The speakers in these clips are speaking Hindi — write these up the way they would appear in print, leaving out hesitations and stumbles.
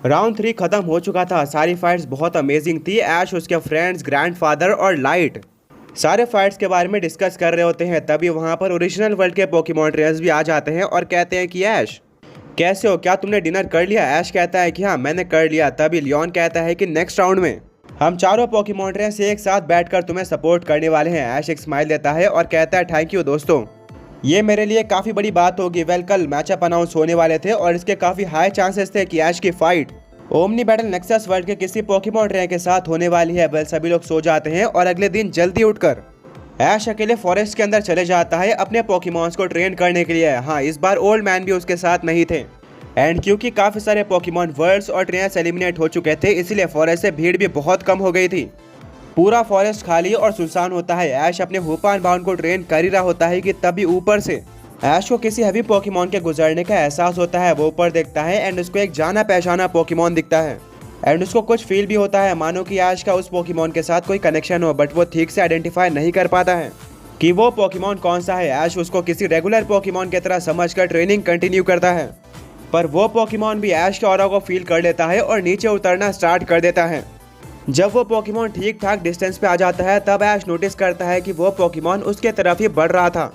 राउंड 3 खत्म हो चुका था। सारी फाइट्स बहुत अमेजिंग थी। ऐश, उसके फ्रेंड्स, ग्रैंडफादर और लाइट सारे फाइट्स के बारे में डिस्कस कर रहे होते हैं। तभी वहां पर ओरिजिनल वर्ल्ड के पोकेमॉन ट्रेनर्स भी आ जाते हैं और कहते हैं कि ऐश कैसे हो, क्या तुमने डिनर कर लिया। ऐश कहता है कि हाँ मैंने कर लिया। तभी लियोन कहता है कि नेक्स्ट राउंड में हम चारों पोकेमॉन ट्रेनर्स एक साथ बैठकर तुम्हें सपोर्ट करने वाले हैं। ऐश एक स्माइल देता है और कहता है थैंक यू दोस्तों, ये मेरे लिए काफ़ी बड़ी बात होगी। वेल, कल मैचअप अनाउंस होने वाले थे और इसके काफ़ी हाई चांसेस थे कि ऐश की fight omni battle nexus world के किसी पोकेमॉन ट्रेनर के साथ होने वाली है। वेल, सभी लोग सो जाते हैं और अगले दिन जल्दी उठकर ऐश अकेले फॉरेस्ट के अंदर चले जाता है अपने पोकेमॉन्स को ट्रेन करने के लिए। हाँ, इस बार ओल्ड मैन भी उसके साथ नहीं थे एंड क्योंकि काफ़ी सारे पोकेमॉन वर्ल्ड्स और ट्रेनर्स एलिमिनेट हो चुके थे, इसलिए फॉरेस्ट से भीड़ भी बहुत कम हो गई थी। पूरा फॉरेस्ट खाली और सुनसान होता है। ऐश अपने हुपान बाउंड को ट्रेन कर ही रहा होता है कि तभी ऊपर से ऐश को किसी हैवी पोकेमॉन के गुजरने का एहसास होता है। वो ऊपर देखता है एंड उसको एक जाना पहचाना पोकेमॉन दिखता है एंड उसको कुछ फील भी होता है मानो कि ऐश का उस पोकेमॉन के साथ कोई कनेक्शन हो, बट वो ठीक से आइडेंटिफाई नहीं कर पाता है कि वो पोकेमॉन कौन सा है। ऐश उसको किसी रेगुलर पोकेमॉन की तरह समझकर ट्रेनिंग कंटिन्यू करता है, पर वो पोकेमॉन भी ऐश के ऑरा को फील कर लेता है और नीचे उतरना स्टार्ट कर देता है। जब वो पोकेमॉन ठीक ठाक डिस्टेंस पे आ जाता है तब ऐश नोटिस करता है कि वो पोकेमॉन उसके तरफ ही बढ़ रहा था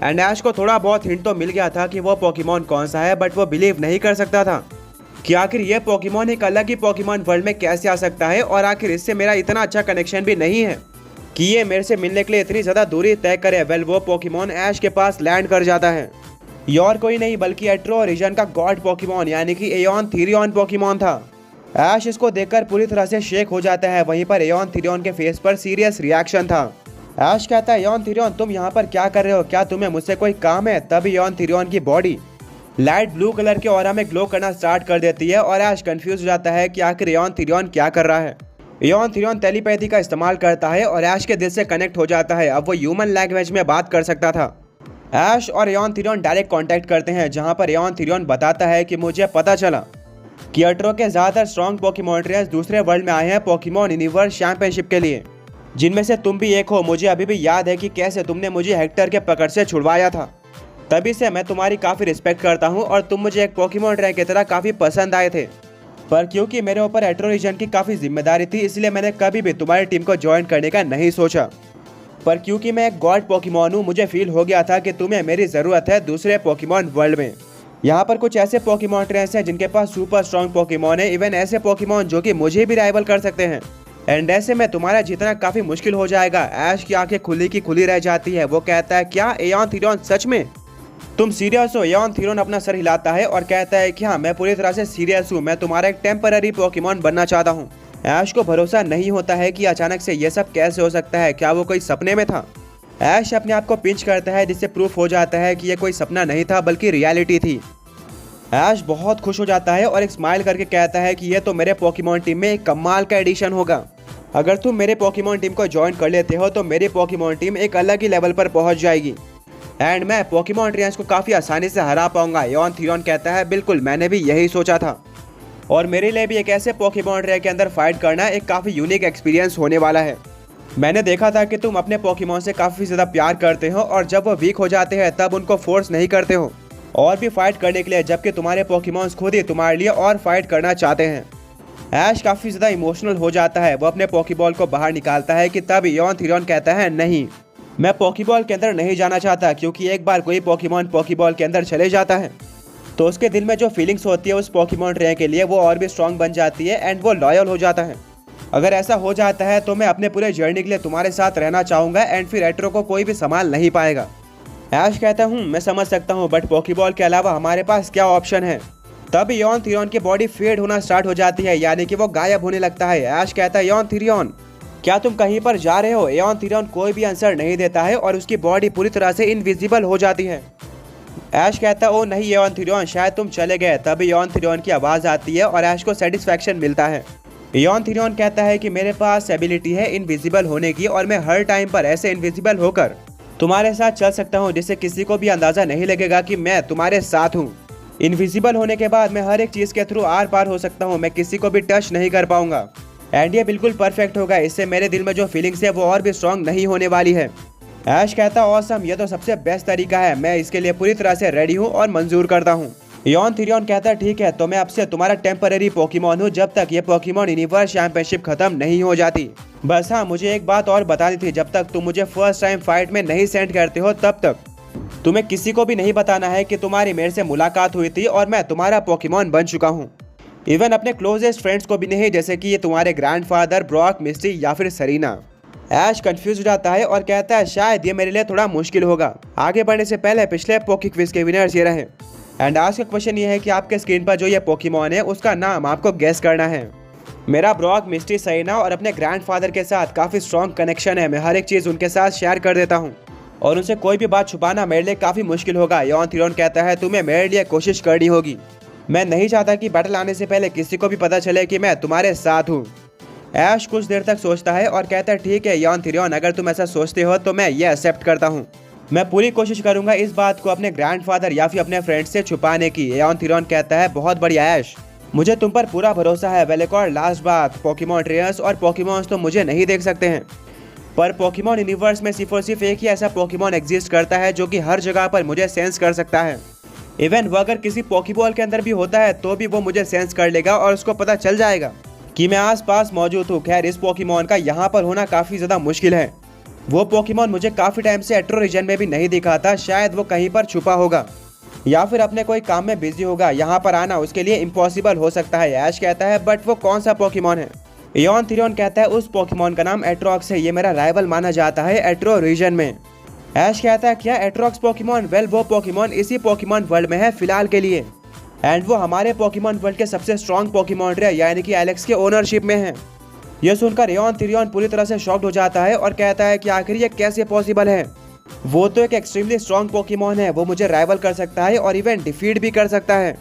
एंड ऐश को थोड़ा बहुत हिंट तो मिल गया था कि वो पोकेमॉन कौन सा है, बट वो बिलीव नहीं कर सकता था कि आखिर ये पोकेमॉन एक अलग ही पोकेमॉन वर्ल्ड में कैसे आ सकता है और आखिर इससे मेरा इतना अच्छा कनेक्शन भी नहीं है कि ये मेरे से मिलने के लिए इतनी ज़्यादा दूरी तय करे। वेल, वो पोकेमॉन ऐश के पास लैंड कर जाता है। ये और कोई नहीं बल्कि एट्रो रीजन का गॉड पोकेमॉन यानी कि एयॉन थीरियन पोकेमॉन था। ऐश इसको देखकर पूरी तरह से शेक हो जाता है। वहीं पर एयॉन थीरियन के फेस पर सीरियस रिएक्शन था। ऐश कहता है एयॉन थीरियन तुम यहाँ पर क्या कर रहे हो, क्या तुम्हें मुझसे कोई काम है। तब एयॉन थीरियन की बॉडी लाइट ब्लू कलर के ऑरा में ग्लो करना स्टार्ट कर देती है और ऐश कंफ्यूज हो जाता है कि आखिर एयॉन थीरियन क्या कर रहा है। एयॉन थीरियन टेलीपैथी का इस्तेमाल करता है और ऐश के दिल से कनेक्ट हो जाता है। अब वो ह्यूमन लैंग्वेज में बात कर सकता था। ऐश और एयॉन थीरियन डायरेक्ट कांटेक्ट करते हैं, जहां पर एयॉन थीरियन बताता है कि मुझे पता चला कि एट्रो के ज़्यादातर स्ट्रॉन्ग पोकेमॉन ट्रेनर्स दूसरे वर्ल्ड में आए हैं पोकेमॉन यूनिवर्स चैंपियनशिप के लिए, जिनमें से तुम भी एक हो। मुझे अभी भी याद है कि कैसे तुमने मुझे हेक्टर के पकड़ से छुड़वाया था। तभी से मैं तुम्हारी काफ़ी रिस्पेक्ट करता हूँ और तुम मुझे एक पोकेमॉन ट्रेनर की तरह काफ़ी पसंद आए थे, पर क्योंकि मेरे ऊपर एट्रो रीजन की काफ़ी जिम्मेदारी थी इसलिए मैंने कभी भी तुम्हारी टीम को ज्वाइन करने का नहीं सोचा। पर क्योंकि मैं एक गॉड पोकेमॉन हूँ, मुझे फील हो गया था कि तुम्हें मेरी ज़रूरत है दूसरे पोकेमॉन वर्ल्ड में। यहाँ पर कुछ ऐसे पोकेमॉन ट्रेनर्स हैं जिनके पास सुपर स्ट्रॉन्ग पोकेमॉन है, इवन ऐसे पोकेमॉन जो कि मुझे भी राइवल कर सकते हैं एंड ऐसे में तुम्हारा जीतना काफ़ी मुश्किल हो जाएगा। ऐश की आंखें खुली की खुली रह जाती है। वो कहता है क्या एयॉन थीरियन सच में तुम सीरियस हो। एयॉन थीरियन अपना सर हिलाता है और कहता है कि हाँ मैं पूरी तरह से सीरियस हूँ, मैं तुम्हारा एक टेम्पररी पोकेमॉन बनना चाहता हूँ। ऐश को भरोसा नहीं होता है कि अचानक से ये सब कैसे हो सकता है, क्या वो कोई सपने में था। ऐश अपने आप को पिंच करता है जिससे प्रूफ हो जाता है कि ये कोई सपना नहीं था बल्कि रियलिटी थी। ऐश बहुत खुश हो जाता है और एक स्माइल करके कहता है कि ये तो मेरे पोकेमॉन टीम में एक कमाल का एडिशन होगा। अगर तुम मेरे पोकेमॉन टीम को ज्वाइन कर लेते हो तो मेरी पोकेमॉन टीम एक अलग ही लेवल पर पहुंच जाएगी एंड मैं पोकेमॉन ट्रेनर्स को काफ़ी आसानी से हरा पाऊंगा। एयॉन थीरियन कहता है बिल्कुल, मैंने भी यही सोचा था और मेरे लिए भी एक ऐसे पोकेमॉन ट्रेनर के अंदर फाइट करना एक काफ़ी यूनिक एक्सपीरियंस होने वाला है। मैंने देखा था कि तुम अपने पोकेमॉन से काफ़ी ज़्यादा प्यार करते हो और जब वो वीक हो जाते हैं तब उनको फोर्स नहीं करते हो और भी फाइट करने के लिए, जबकि तुम्हारे पोकेमॉन्स खुद ही तुम्हारे लिए और फाइट करना चाहते हैं। ऐश काफ़ी ज़्यादा इमोशनल हो जाता है। वो अपने पोकेबॉल को बाहर निकालता है कि तब एयॉन थीरियन कहता है नहीं, मैं पोकेबॉल के अंदर नहीं जाना चाहता, क्योंकि एक बार कोई पोकेमॉन पोकेबॉल के अंदर चले जाता है तो उसके दिल में जो फीलिंग्स होती है उस पोकेमॉन ट्रेनर के लिए वो और भी स्ट्रॉन्ग बन जाती है एंड वो लॉयल हो जाता है। अगर ऐसा हो जाता है तो मैं अपने पूरे जर्नी के लिए तुम्हारे साथ रहना चाहूँगा एंड फिर एट्रो को कोई भी संभाल नहीं पाएगा। ऐश कहता हूँ मैं समझ सकता हूँ, बट पोकेबॉल के अलावा हमारे पास क्या ऑप्शन है। तब एयॉन थीरियन की बॉडी फेड होना स्टार्ट हो जाती है, यानी कि वो गायब होने लगता है। ऐश कहता है एयॉन थीरियन क्या तुम कहीं पर जा रहे हो। एयॉन थीरियन कोई भी आंसर नहीं देता है और उसकी बॉडी पूरी तरह से इनविजिबल हो जाती है। ऐश कहता है ओ नहीं एयॉन थीरियन, शायद तुम चले गए। तब एयॉन थीरियन की आवाज़ आती है और ऐश को सेटिस्फैक्शन मिलता है। एयॉन थीरियन कहता है कि मेरे पास एबिलिटी है इनविजिबल होने की और मैं हर टाइम पर ऐसे इनविजिबल होकर तुम्हारे साथ चल सकता हूँ जिससे किसी को भी अंदाज़ा नहीं लगेगा कि मैं तुम्हारे साथ हूँ। इनविजिबल होने के बाद मैं हर एक चीज़ के थ्रू आर पार हो सकता हूँ, मैं किसी को भी टच नहीं कर पाऊंगा एंड ये बिल्कुल परफेक्ट होगा। इससे मेरे दिल में जो फीलिंग्स है वो और भी स्ट्रॉन्ग नहीं होने वाली है। ऐश कहता है ऑसम, ये तो सबसे बेस्ट तरीका है, मैं इसके लिए पूरी तरह से रेडी हूँ और मंजूर करता हूँ। इयॉन थिरियन कहता है ठीक है, तो मैं आपसे तुम्हारा टेम्पररी पोकेमॉन हूँ जब तक ये पोकेमॉन यूनिवर्स चैंपियनशिप खत्म नहीं हो जाती। बस हाँ, मुझे एक बात और बतानी थी, जब तक तुम मुझे फर्स्ट टाइम फाइट में नहीं सेंड करते हो तब तक तुम्हें किसी को भी नहीं बताना है कि तुम्हारी मेरे से मुलाकात हुई थी और मैं तुम्हारा पोकेमॉन बन चुका हूँ। इवन अपने क्लोजेस्ट फ्रेंड्स को भी नहीं, जैसे कि ये तुम्हारे ग्रैंडफादर, ब्रॉक, मिस्टी या फिर सरीना। ऐश कंफ्यूज हो जाता है और कहता है शायद ये मेरे लिए थोड़ा मुश्किल होगा। आगे बढ़ने से पहले पिछले पोकी क्विज के विनर्स ये रहे। एंड आज का क्वेश्चन ये है कि आपके स्क्रीन पर जो ये पोकेमॉन है उसका नाम आपको गेस करना है। मेरा ब्रॉक, मिस्टी, सरीना और अपने ग्रैंडफादर के साथ काफ़ी स्ट्रॉन्ग कनेक्शन है। मैं हर एक चीज़ उनके साथ शेयर कर देता हूँ और उनसे कोई भी बात छुपाना मेरे लिए काफ़ी मुश्किल होगा। इयॉन थिरियन कहता है तुम्हें मेरे लिए कोशिश करनी होगी। मैं नहीं चाहता कि बैटल आने से पहले किसी को भी पता चले कि मैं तुम्हारे साथ हूँ। ऐश कुछ देर तक सोचता है और कहता है ठीक है इयॉन थिरियन, अगर तुम ऐसा सोचते हो तो मैं ये एक्सेप्ट करता हूँ। मैं पूरी कोशिश करूंगा इस बात को अपने ग्रैंडफादर या फिर अपने फ्रेंड से छुपाने की। इयॉन थिरियन कहता है बहुत बढ़िया ऐश, मुझे तुम पर पूरा भरोसा है। वेल, एक और लास्ट बात, पोकेमॉन ट्रेनर्स और पोकेमॉन्स तो मुझे नहीं देख सकते हैं, पर पोकेमॉन यूनिवर्स में सिर्फ और सिर्फ एक ही ऐसा पोकेमॉन एग्जिस्ट करता है जो कि हर जगह पर मुझे सेंस कर सकता है। इवन वो अगर किसी पोकेबॉल के अंदर भी होता है तो भी वो मुझे सेंस कर लेगा और उसको पता चल जाएगा कि मैं आसपास मौजूद हूँ। खैर, इस पोकेमॉन का यहाँ पर होना काफ़ी ज़्यादा मुश्किल है। वो पोकेमॉन मुझे काफ़ी टाइम से एट्रो रीजन में भी नहीं दिखा था। शायद वो कहीं पर छुपा होगा या फिर अपने कोई काम में बिजी होगा। यहाँ पर आना उसके लिए इम्पॉसिबल हो सकता है। ऐश कहता है बट वो कौन सा पोकेमॉन है? इयॉन थिरियन कहता है उस पोकेमॉन का नाम एट्रॉक्स है। ये मेरा राइवल माना जाता है एट्रो रीजन में। ऐश कहता है क्या एट्रॉक्स पोकेमॉन? वेल, वो पोकेमॉन इसी पोकेमॉन वर्ल्ड में है फिलहाल के लिए, एंड वो हमारे पोकेमॉन वर्ल्ड के सबसे स्ट्रॉन्ग पोकेमॉन है, यानी कि एलेक्स के ओनरशिप में है। यह सुनकर इयॉन थिरियन पूरी तरह से शॉक्ड हो जाता है और कहता है कि आखिर ये कैसे पॉसिबल है? वो तो एक एक्सट्रीमली स्ट्रॉन्ग पोकेमॉन है, वो मुझे राइवल कर सकता है और इवन डिफीट भी कर सकता है।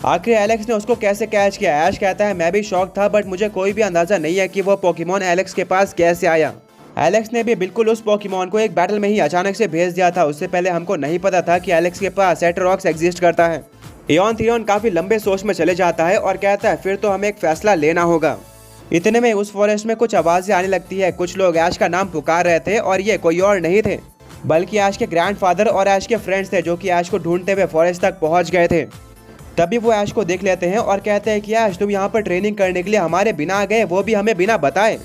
आखिर एलेक्स ने उसको कैसे कैच किया? ऐश कहता है मैं भी शॉक था, बट मुझे कोई भी अंदाजा नहीं है कि वो पोकेमॉन एलेक्स के पास कैसे आया। एलेक्स ने भी बिल्कुल उस पोकेमॉन को एक बैटल में ही अचानक से भेज दिया था। उससे पहले हमको नहीं पता था कि एलेक्स के पास एट्रॉक्स एग्जिस्ट करता है। इयॉन थिरियन काफी लंबे सोच में चले जाता है और कहता है फिर तो हमें एक फैसला लेना होगा। इतने में उस फॉरेस्ट में कुछ आवाजें आने लगती है। कुछ लोग ऐश का नाम पुकार रहे थे और ये कोई और नहीं थे बल्कि ऐश के ग्रैंडफादर और ऐश के फ्रेंड्स थे, जो कि ऐश को ढूंढते हुए फॉरेस्ट तक पहुंच गए थे। तभी वो ऐश को देख लेते हैं और कहते हैं कि ऐश तुम यहाँ पर ट्रेनिंग करने के लिए हमारे बिना आ गए, वो भी हमें बिना बताए।